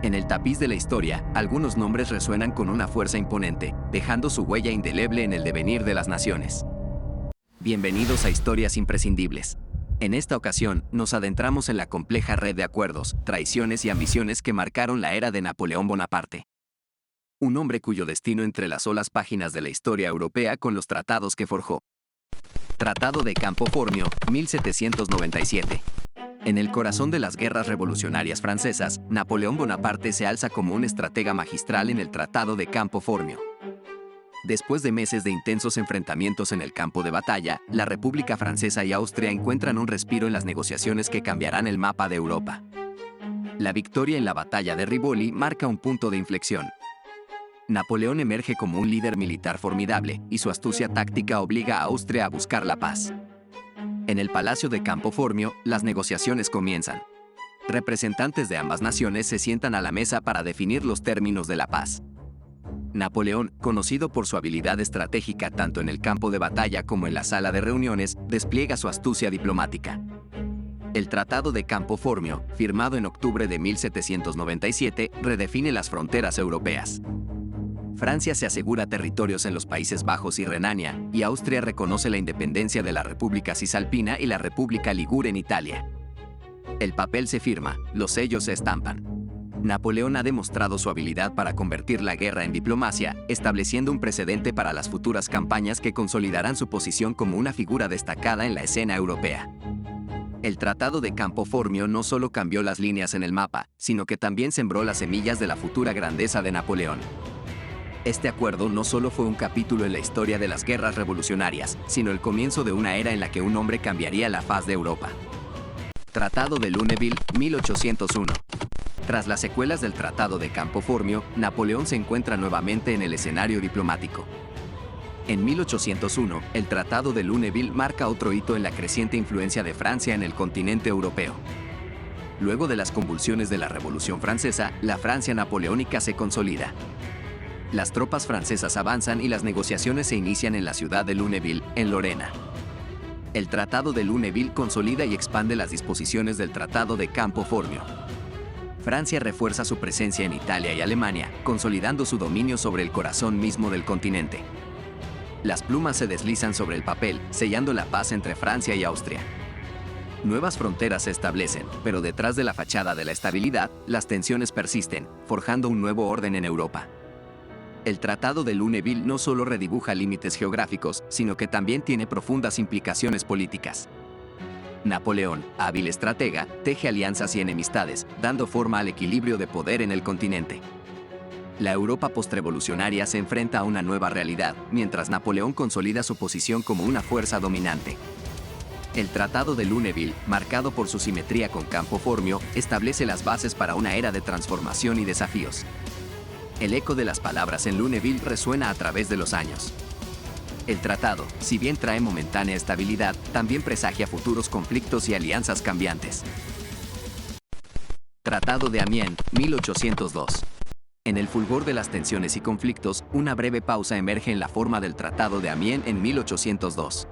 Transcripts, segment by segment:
En el tapiz de la historia, algunos nombres resuenan con una fuerza imponente, dejando su huella indeleble en el devenir de las naciones. Bienvenidos a Historias Imprescindibles. En esta ocasión, nos adentramos en la compleja red de acuerdos, traiciones y ambiciones que marcaron la era de Napoleón Bonaparte. Un hombre cuyo destino entrelazó las páginas de la historia europea con los tratados que forjó. Tratado de Campo Formio, 1797. En el corazón de las guerras revolucionarias francesas, Napoleón Bonaparte se alza como un estratega magistral en el Tratado de Campo Formio. Después de meses de intensos enfrentamientos en el campo de batalla, la República Francesa y Austria encuentran un respiro en las negociaciones que cambiarán el mapa de Europa. La victoria en la batalla de Rivoli marca un punto de inflexión. Napoleón emerge como un líder militar formidable, y su astucia táctica obliga a Austria a buscar la paz. En el Palacio de Campo Formio, las negociaciones comienzan. Representantes de ambas naciones se sientan a la mesa para definir los términos de la paz. Napoleón, conocido por su habilidad estratégica tanto en el campo de batalla como en la sala de reuniones, despliega su astucia diplomática. El Tratado de Campo Formio, firmado en octubre de 1797, redefine las fronteras europeas. Francia se asegura territorios en los Países Bajos y Renania, y Austria reconoce la independencia de la República Cisalpina y la República Ligure en Italia. El papel se firma, los sellos se estampan. Napoleón ha demostrado su habilidad para convertir la guerra en diplomacia, estableciendo un precedente para las futuras campañas que consolidarán su posición como una figura destacada en la escena europea. El Tratado de Campo Formio no solo cambió las líneas en el mapa, sino que también sembró las semillas de la futura grandeza de Napoleón. Este acuerdo no solo fue un capítulo en la historia de las guerras revolucionarias, sino el comienzo de una era en la que un hombre cambiaría la faz de Europa. Tratado de Lunéville, 1801. Tras las secuelas del Tratado de Campo Formio, Napoleón se encuentra nuevamente en el escenario diplomático. En 1801, el Tratado de Lunéville marca otro hito en la creciente influencia de Francia en el continente europeo. Luego de las convulsiones de la Revolución Francesa, la Francia napoleónica se consolida. Las tropas francesas avanzan y las negociaciones se inician en la ciudad de Lunéville, en Lorena. El Tratado de Lunéville consolida y expande las disposiciones del Tratado de Campo Formio. Francia refuerza su presencia en Italia y Alemania, consolidando su dominio sobre el corazón mismo del continente. Las plumas se deslizan sobre el papel, sellando la paz entre Francia y Austria. Nuevas fronteras se establecen, pero detrás de la fachada de la estabilidad, las tensiones persisten, forjando un nuevo orden en Europa. El Tratado de Lunéville no solo redibuja límites geográficos, sino que también tiene profundas implicaciones políticas. Napoleón, hábil estratega, teje alianzas y enemistades, dando forma al equilibrio de poder en el continente. La Europa postrevolucionaria se enfrenta a una nueva realidad, mientras Napoleón consolida su posición como una fuerza dominante. El Tratado de Lunéville, marcado por su simetría con Campo Formio, establece las bases para una era de transformación y desafíos. El eco de las palabras en Lunéville resuena a través de los años. El tratado, si bien trae momentánea estabilidad, también presagia futuros conflictos y alianzas cambiantes. Tratado de Amiens, 1802. En el fulgor de las tensiones y conflictos, una breve pausa emerge en la forma del Tratado de Amiens en 1802.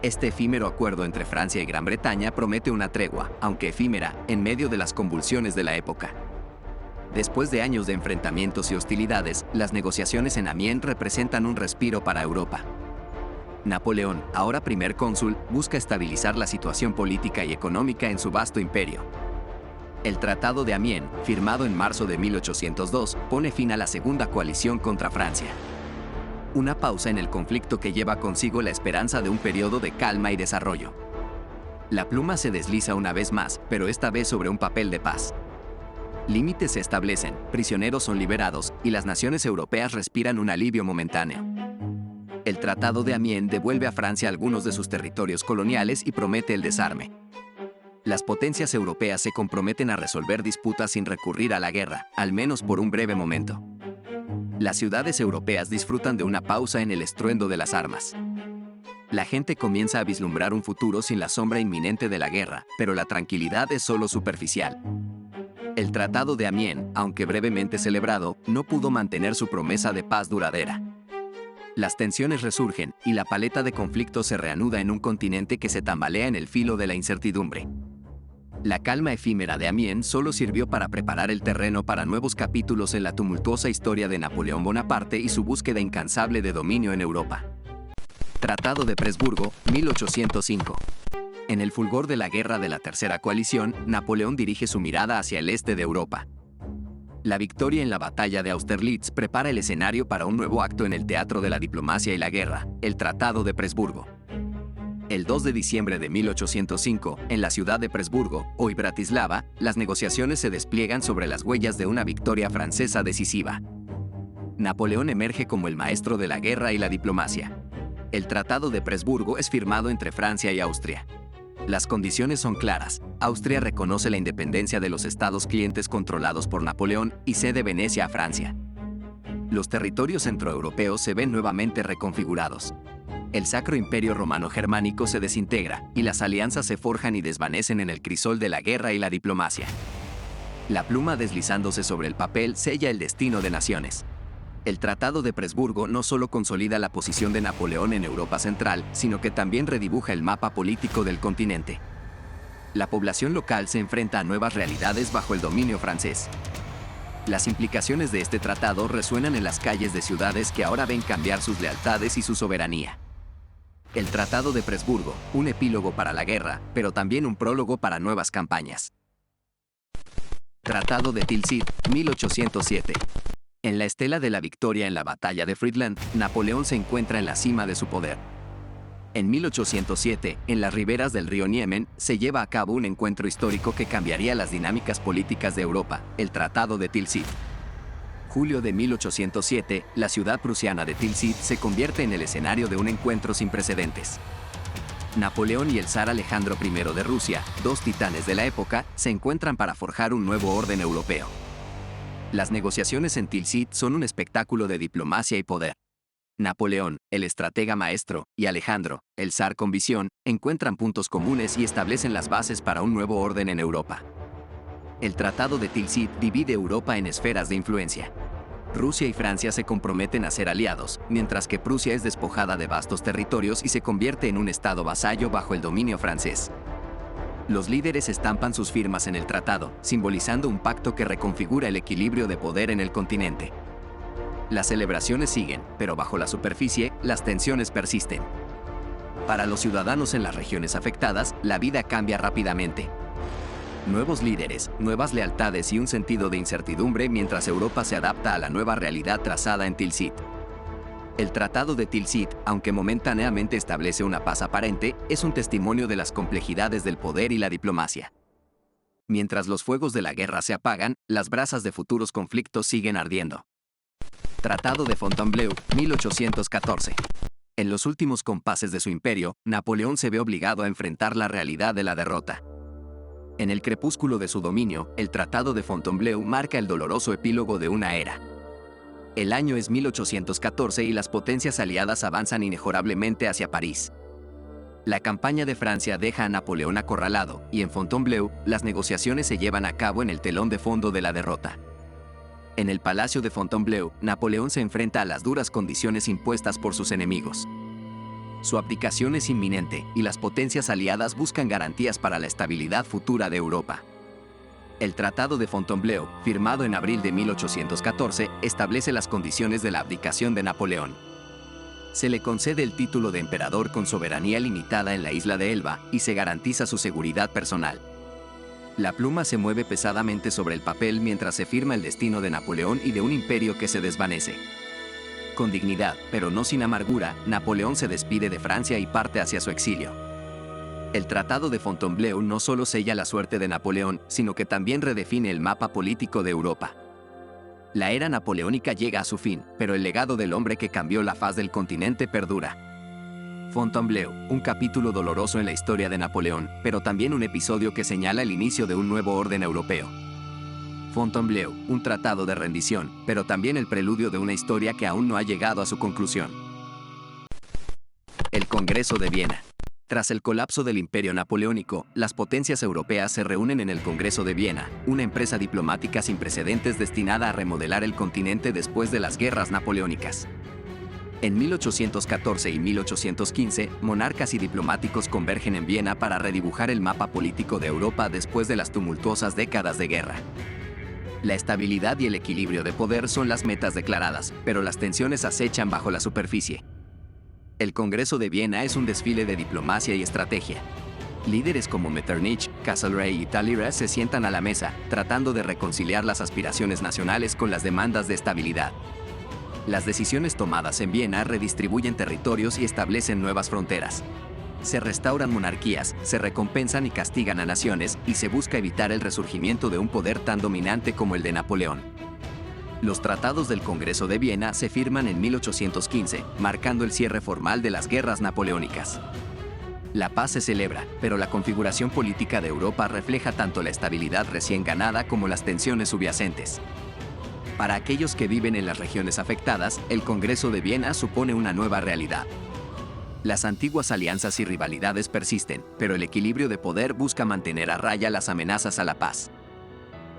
Este efímero acuerdo entre Francia y Gran Bretaña promete una tregua, aunque efímera, en medio de las convulsiones de la época. Después de años de enfrentamientos y hostilidades, las negociaciones en Amiens representan un respiro para Europa. Napoleón, ahora primer cónsul, busca estabilizar la situación política y económica en su vasto imperio. El Tratado de Amiens, firmado en marzo de 1802, pone fin a la segunda coalición contra Francia. Una pausa en el conflicto que lleva consigo la esperanza de un periodo de calma y desarrollo. La pluma se desliza una vez más, pero esta vez sobre un papel de paz. Límites se establecen, prisioneros son liberados, y las naciones europeas respiran un alivio momentáneo. El Tratado de Amiens devuelve a Francia algunos de sus territorios coloniales y promete el desarme. Las potencias europeas se comprometen a resolver disputas sin recurrir a la guerra, al menos por un breve momento. Las ciudades europeas disfrutan de una pausa en el estruendo de las armas. La gente comienza a vislumbrar un futuro sin la sombra inminente de la guerra, pero la tranquilidad es solo superficial. El Tratado de Amiens, aunque brevemente celebrado, no pudo mantener su promesa de paz duradera. Las tensiones resurgen y la paleta de conflictos se reanuda en un continente que se tambalea en el filo de la incertidumbre. La calma efímera de Amiens solo sirvió para preparar el terreno para nuevos capítulos en la tumultuosa historia de Napoleón Bonaparte y su búsqueda incansable de dominio en Europa. Tratado de Presburgo, 1805. En el fulgor de la guerra de la Tercera Coalición, Napoleón dirige su mirada hacia el este de Europa. La victoria en la batalla de Austerlitz prepara el escenario para un nuevo acto en el teatro de la diplomacia y la guerra, el Tratado de Presburgo. El 2 de diciembre de 1805, en la ciudad de Presburgo, hoy Bratislava, las negociaciones se despliegan sobre las huellas de una victoria francesa decisiva. Napoleón emerge como el maestro de la guerra y la diplomacia. El Tratado de Presburgo es firmado entre Francia y Austria. Las condiciones son claras. Austria reconoce la independencia de los estados clientes controlados por Napoleón y cede Venecia a Francia. Los territorios centroeuropeos se ven nuevamente reconfigurados. El Sacro Imperio Romano Germánico se desintegra y las alianzas se forjan y desvanecen en el crisol de la guerra y la diplomacia. La pluma deslizándose sobre el papel sella el destino de naciones. El Tratado de Presburgo no solo consolida la posición de Napoleón en Europa Central, sino que también redibuja el mapa político del continente. La población local se enfrenta a nuevas realidades bajo el dominio francés. Las implicaciones de este tratado resuenan en las calles de ciudades que ahora ven cambiar sus lealtades y su soberanía. El Tratado de Presburgo, un epílogo para la guerra, pero también un prólogo para nuevas campañas. Tratado de Tilsit, 1807. En la estela de la victoria en la batalla de Friedland, Napoleón se encuentra en la cima de su poder. En 1807, en las riberas del río Niemen, se lleva a cabo un encuentro histórico que cambiaría las dinámicas políticas de Europa, el Tratado de Tilsit. Julio de 1807, la ciudad prusiana de Tilsit se convierte en el escenario de un encuentro sin precedentes. Napoleón y el zar Alejandro I de Rusia, dos titanes de la época, se encuentran para forjar un nuevo orden europeo. Las negociaciones en Tilsit son un espectáculo de diplomacia y poder. Napoleón, el estratega maestro, y Alejandro, el zar con visión, encuentran puntos comunes y establecen las bases para un nuevo orden en Europa. El Tratado de Tilsit divide Europa en esferas de influencia. Rusia y Francia se comprometen a ser aliados, mientras que Prusia es despojada de vastos territorios y se convierte en un estado vasallo bajo el dominio francés. Los líderes estampan sus firmas en el tratado, simbolizando un pacto que reconfigura el equilibrio de poder en el continente. Las celebraciones siguen, pero bajo la superficie, las tensiones persisten. Para los ciudadanos en las regiones afectadas, la vida cambia rápidamente. Nuevos líderes, nuevas lealtades y un sentido de incertidumbre mientras Europa se adapta a la nueva realidad trazada en Tilsit. El Tratado de Tilsit, aunque momentáneamente establece una paz aparente, es un testimonio de las complejidades del poder y la diplomacia. Mientras los fuegos de la guerra se apagan, las brasas de futuros conflictos siguen ardiendo. Tratado de Fontainebleau, 1814. En los últimos compases de su imperio, Napoleón se ve obligado a enfrentar la realidad de la derrota. En el crepúsculo de su dominio, el Tratado de Fontainebleau marca el doloroso epílogo de una era. El año es 1814 y las potencias aliadas avanzan inexorablemente hacia París. La campaña de Francia deja a Napoleón acorralado, y en Fontainebleau, las negociaciones se llevan a cabo en el telón de fondo de la derrota. En el Palacio de Fontainebleau, Napoleón se enfrenta a las duras condiciones impuestas por sus enemigos. Su abdicación es inminente, y las potencias aliadas buscan garantías para la estabilidad futura de Europa. El Tratado de Fontainebleau, firmado en abril de 1814, establece las condiciones de la abdicación de Napoleón. Se le concede el título de emperador con soberanía limitada en la isla de Elba y se garantiza su seguridad personal. La pluma se mueve pesadamente sobre el papel mientras se firma el destino de Napoleón y de un imperio que se desvanece. Con dignidad, pero no sin amargura, Napoleón se despide de Francia y parte hacia su exilio. El Tratado de Fontainebleau no solo sella la suerte de Napoleón, sino que también redefine el mapa político de Europa. La era napoleónica llega a su fin, pero el legado del hombre que cambió la faz del continente perdura. Fontainebleau, un capítulo doloroso en la historia de Napoleón, pero también un episodio que señala el inicio de un nuevo orden europeo. Fontainebleau, un tratado de rendición, pero también el preludio de una historia que aún no ha llegado a su conclusión. El Congreso de Viena. Tras el colapso del Imperio Napoleónico, las potencias europeas se reúnen en el Congreso de Viena, una empresa diplomática sin precedentes destinada a remodelar el continente después de las guerras napoleónicas. En 1814 y 1815, monarcas y diplomáticos convergen en Viena para redibujar el mapa político de Europa después de las tumultuosas décadas de guerra. La estabilidad y el equilibrio de poder son las metas declaradas, pero las tensiones acechan bajo la superficie. El Congreso de Viena es un desfile de diplomacia y estrategia. Líderes como Metternich, Castlereagh y Talleyrand se sientan a la mesa, tratando de reconciliar las aspiraciones nacionales con las demandas de estabilidad. Las decisiones tomadas en Viena redistribuyen territorios y establecen nuevas fronteras. Se restauran monarquías, se recompensan y castigan a naciones, y se busca evitar el resurgimiento de un poder tan dominante como el de Napoleón. Los tratados del Congreso de Viena se firman en 1815, marcando el cierre formal de las guerras napoleónicas. La paz se celebra, pero la configuración política de Europa refleja tanto la estabilidad recién ganada como las tensiones subyacentes. Para aquellos que viven en las regiones afectadas, el Congreso de Viena supone una nueva realidad. Las antiguas alianzas y rivalidades persisten, pero el equilibrio de poder busca mantener a raya las amenazas a la paz.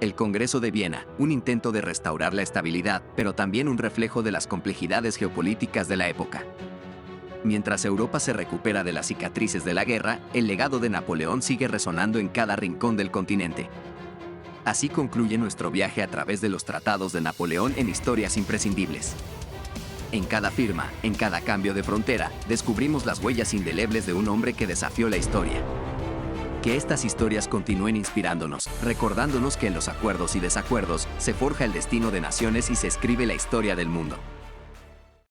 El Congreso de Viena, un intento de restaurar la estabilidad, pero también un reflejo de las complejidades geopolíticas de la época. Mientras Europa se recupera de las cicatrices de la guerra, el legado de Napoleón sigue resonando en cada rincón del continente. Así concluye nuestro viaje a través de los tratados de Napoleón en Historias Imprescindibles. En cada firma, en cada cambio de frontera, descubrimos las huellas indelebles de un hombre que desafió la historia. Que estas historias continúen inspirándonos, recordándonos que en los acuerdos y desacuerdos se forja el destino de naciones y se escribe la historia del mundo.